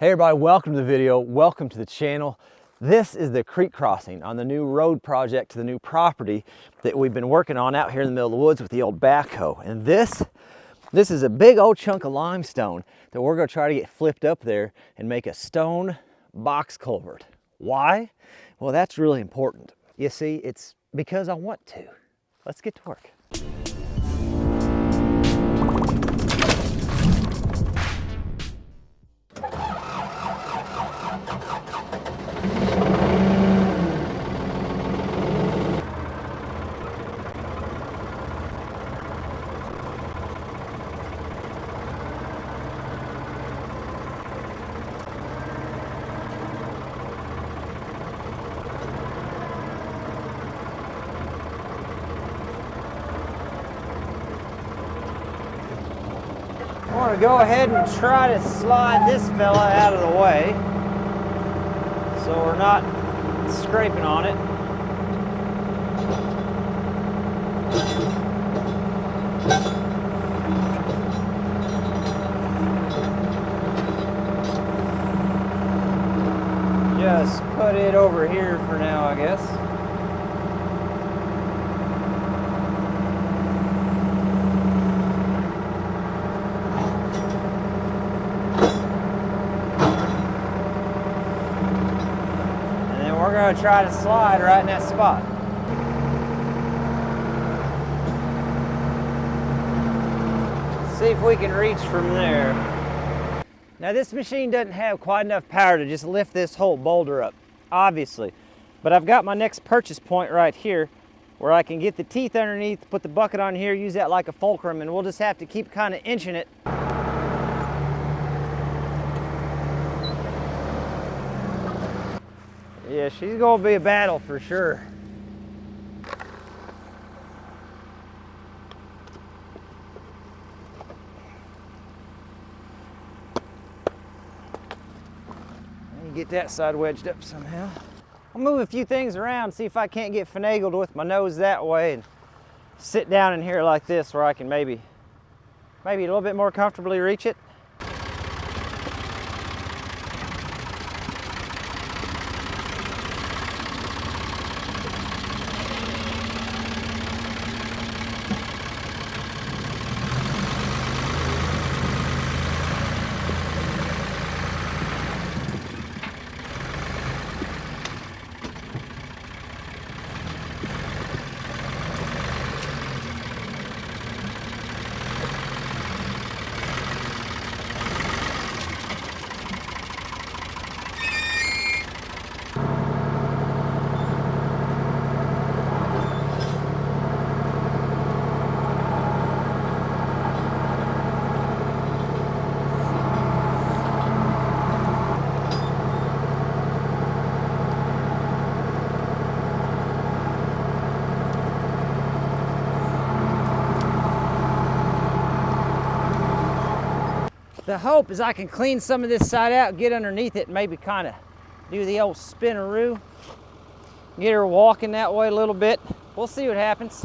Hey everybody, welcome to the video, welcome to the channel. This is the creek crossing on the new road project to the new property that we've been working on out here in the middle of the woods with the old backhoe. And this is a big old chunk of limestone that we're gonna try to get flipped up there and make a stone box culvert. Why? Well, that's really important. You see, it's because I want to. Let's get to work. I want to go ahead and try to slide this fella out of the way so we're not scraping on it. Just put it over here for now, I guess. We're going to try to slide right in that spot. Let's see if we can reach from there. Now this machine doesn't have quite enough power to just lift this whole boulder up, obviously. But I've got my next purchase point right here where I can get the teeth underneath, put the bucket on here, use that like a fulcrum, and we'll just have to keep kind of inching it. Yeah, she's gonna be a battle for sure. Let me get that side wedged up somehow. I'll move a few things around, see if I can't get finagled with my nose that way and sit down in here like this where I can maybe a little bit more comfortably reach it. The hope is I can clean some of this side out, get underneath it, and maybe kind of do the old spinaroo. Get her walking that way a little bit. We'll see what happens.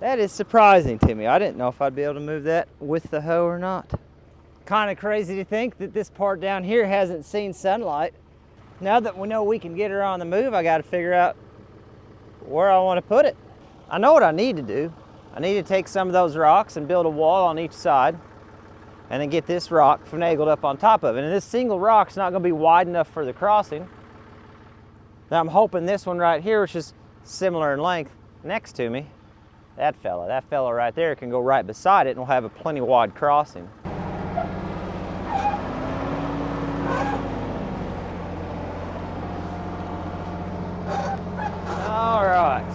That is surprising to me. I didn't know if I'd be able to move that with the hoe or not. Kind of crazy to think that this part down here hasn't seen sunlight. Now that we know we can get her on the move, I got to figure out where I want to put it. I know what I need to do. I need to take some of those rocks and build a wall on each side and then get this rock finagled up on top of it. And this single rock's not going to be wide enough for the crossing. Now I'm hoping this one right here, which is similar in length next to me, that fella right there can go right beside it and we'll have a plenty wide crossing. All right.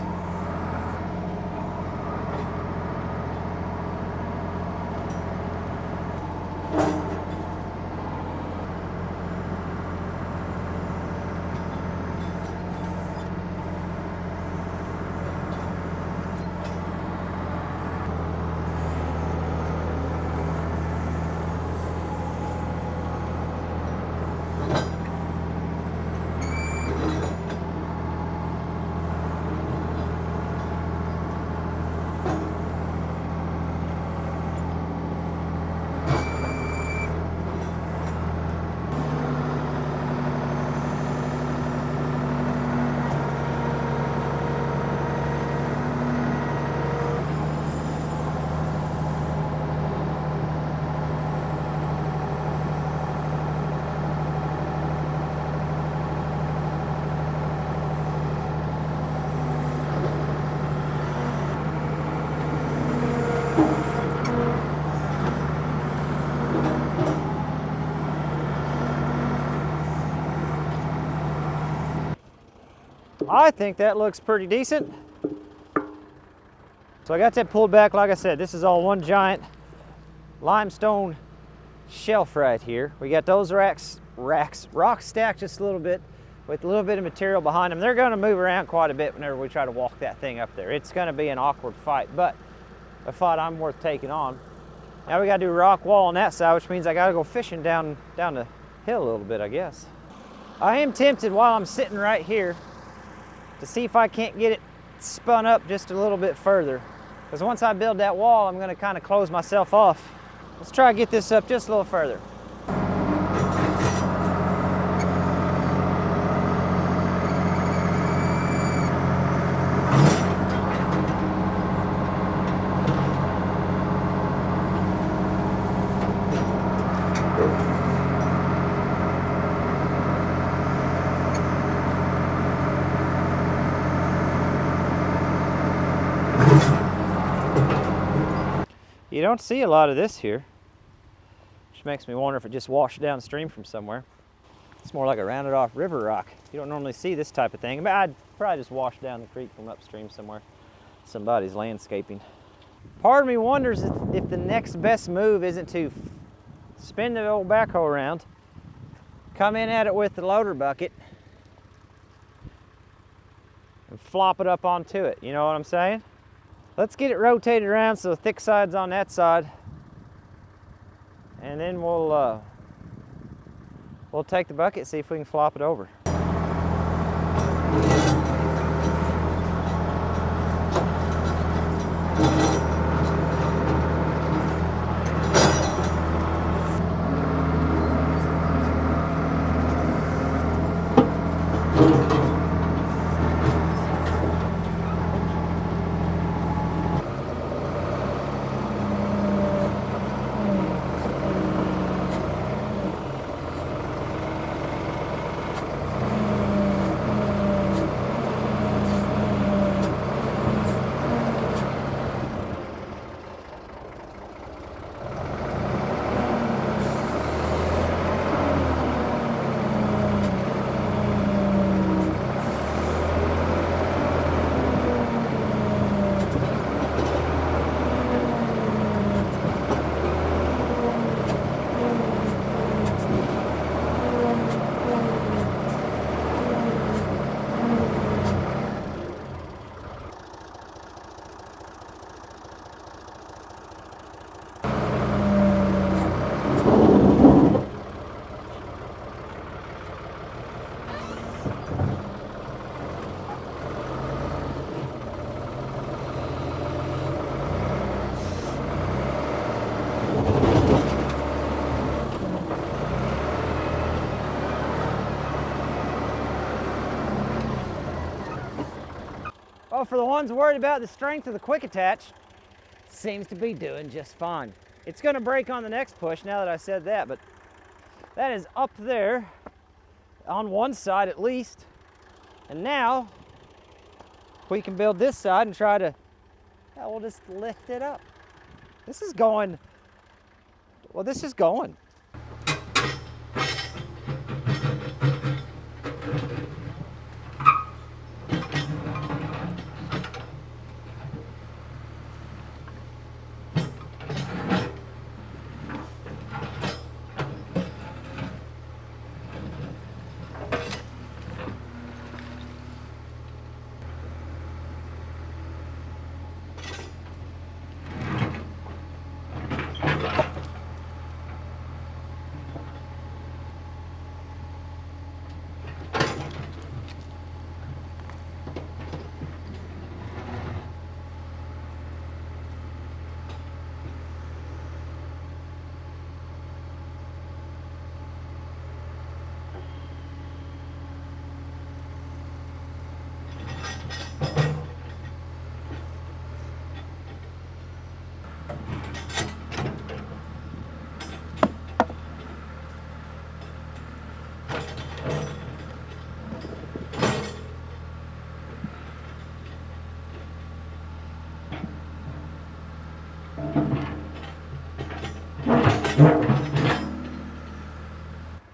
I think that looks pretty decent. So I got that pulled back. Like I said, this is all one giant limestone shelf right here. We got those rocks stacked just a little bit with a little bit of material behind them. They're going to move around quite a bit whenever we try to walk that thing up there. It's going to be an awkward fight, but a fight I'm worth taking on. Now we got to do a rock wall on that side, which means I got to go fishing down the hill a little bit, I guess. I am tempted while I'm sitting right here to see if I can't get it spun up just a little bit further. Because once I build that wall, I'm going to kind of close myself off. Let's try to get this up just a little further. You don't see a lot of this here, which makes me wonder if it just washed downstream from somewhere. It's more like a rounded off river rock. You don't normally see this type of thing, but I'd probably just wash down the creek from upstream somewhere. Somebody's landscaping. Part of me wonders if the next best move isn't to spin the old backhoe around, come in at it with the loader bucket, and flop it up onto it. You know what I'm saying? Let's get it rotated around so the thick side's on that side, and then we'll take the bucket, see if we can flop it over. Well, for the ones worried about the strength of the quick attach, seems to be doing just fine. It's going to break on the next push now that I said that, but that is up there on one side at least. And now we can build this side and try to, yeah, we'll just lift it up. This is going, well, this is going.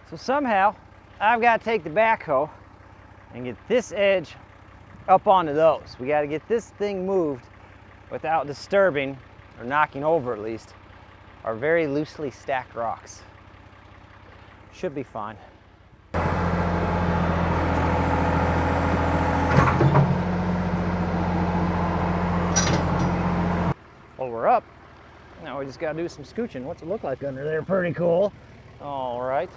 So somehow I've got to take the backhoe and get this edge up onto those. We got to get this thing moved without disturbing, or knocking over at least, our very loosely stacked rocks. Should be fine. Well, we're up. Now we just gotta do some scooching. What's it look like under there? Pretty cool. All right.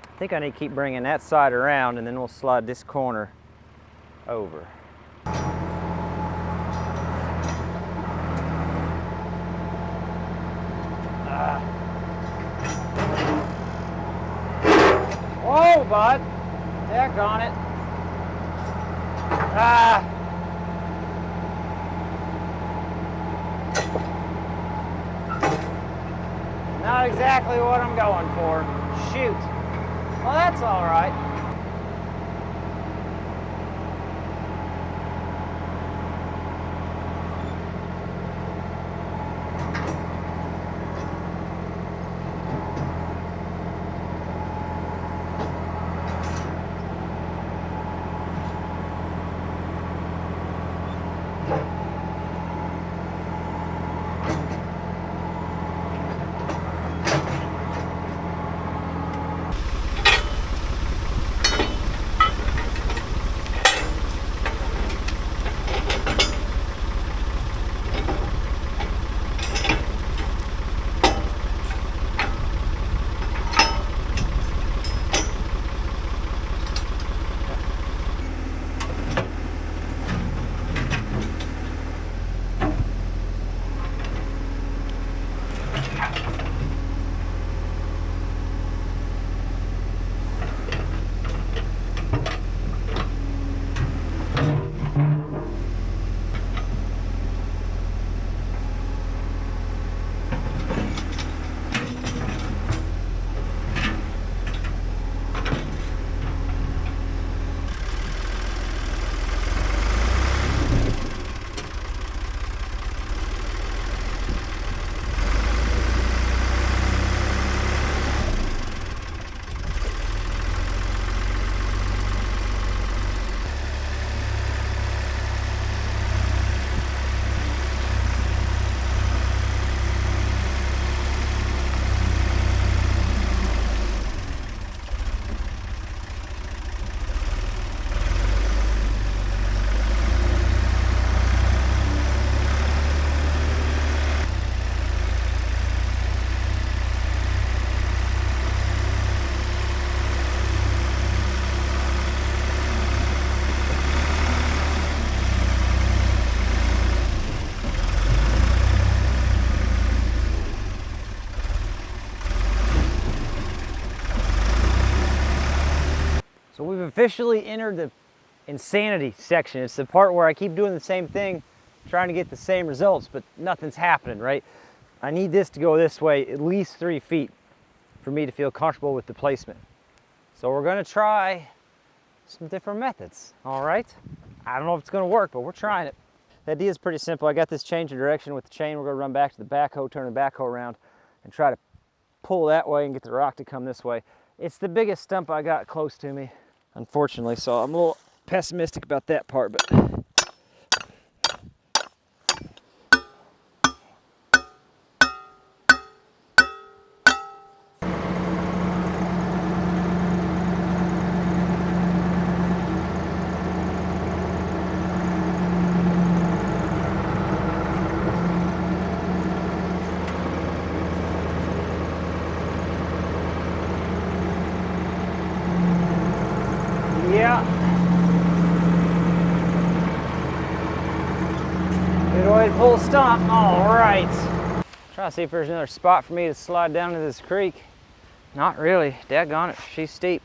I think I need to keep bringing that side around, and then we'll slide this corner over. Whoa, bud. Daggone it. Not exactly what I'm going for. Shoot. Well, that's all right. So we've officially entered the insanity section. It's the part where I keep doing the same thing, trying to get the same results, but nothing's happening, right? I need this to go this way at least 3 feet for me to feel comfortable with the placement. So we're gonna try some different methods, all right? I don't know if it's gonna work, but we're trying it. The idea is pretty simple. I got this change of direction with the chain. We're gonna run back to the backhoe, turn the backhoe around, and try to pull that way and get the rock to come this way. It's the biggest stump I got close to me, unfortunately, so I'm a little pessimistic about that part, but yeah. Good old pull stump. All right. Trying to see if there's another spot for me to slide down to this creek. Not really. Daggone it. She's steep.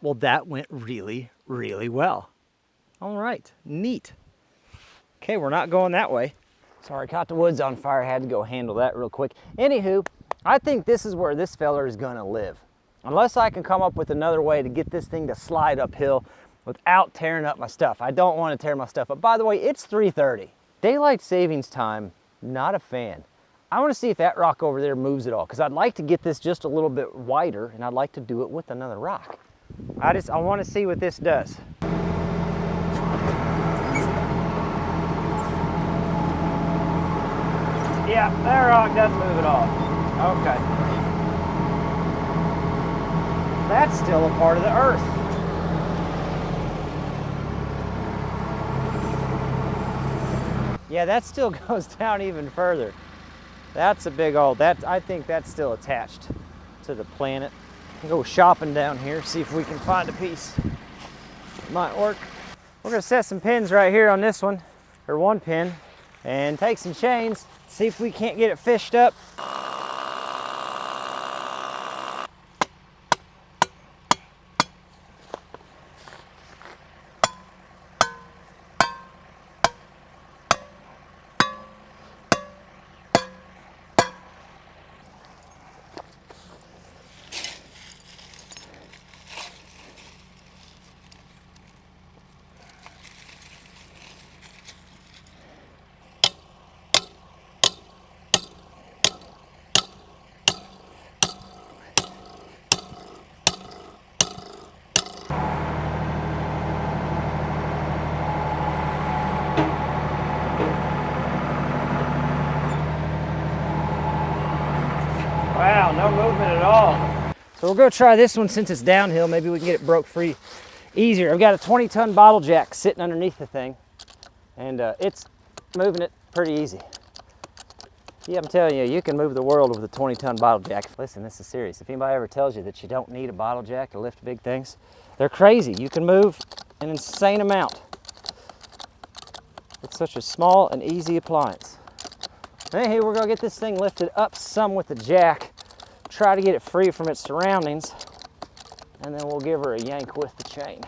Well, that went really, really well. All right, neat. Okay, we're not going that way. Sorry, caught the woods on fire. Had to go handle that real quick. Anywho, I think this is where this feller is gonna live. Unless I can come up with another way to get this thing to slide uphill without tearing up my stuff. I don't want to tear my stuff up. By the way, it's 3:30. Daylight savings time, not a fan. I want to see if that rock over there moves at all, because I'd like to get this just a little bit wider, and I'd like to do it with another rock. I want to see what this does. Yeah, that rock doesn't move at all. Okay. That's still a part of the earth. Yeah, that still goes down even further. That's a big old, I think that's still attached to the planet. Go shopping down here, see if we can find a piece. Might work. We're gonna set some pins right here on this one, or one pin, and take some chains, see if we can't get it fished up. Wow, no movement at all. So we'll go try this one since it's downhill. Maybe we can get it broke free easier. I've got a 20-ton bottle jack sitting underneath the thing, and it's moving it pretty easy. Yeah, I'm telling you, you can move the world with a 20-ton bottle jack. Listen, this is serious. If anybody ever tells you that you don't need a bottle jack to lift big things, they're crazy. You can move an insane amount. It's such a small and easy appliance. Hey, we're gonna get this thing lifted up some with the jack, try to get it free from its surroundings, and then we'll give her a yank with the chain.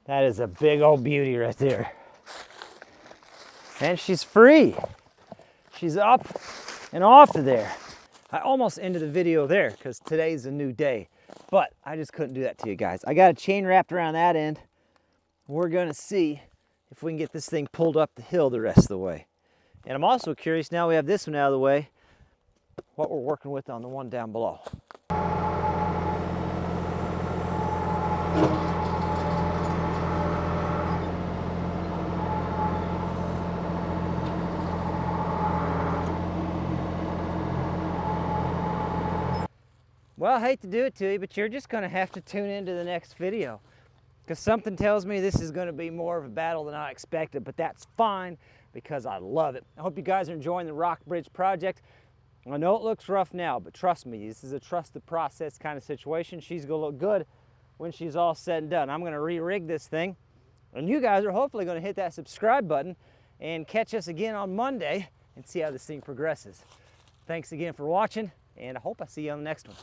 That is a big old beauty right there. And she's free. She's up and off of there. I almost ended the video there because today's a new day, but I just couldn't do that to you guys. I got a chain wrapped around that end. We're gonna see if we can get this thing pulled up the hill the rest of the way. And I'm also curious, now we have this one out of the way, what we're working with on the one down below. Well, I hate to do it to you, but you're just gonna have to tune into the next video, because something tells me this is gonna be more of a battle than I expected, but that's fine because I love it. I hope you guys are enjoying the rock bridge project. I know it looks rough now, but trust me, this is a trust the process kind of situation. She's gonna look good when she's all said and done. I'm gonna re-rig this thing, and you guys are hopefully gonna hit that subscribe button and catch us again on Monday and see how this thing progresses. Thanks again for watching, and I hope I see you on the next one.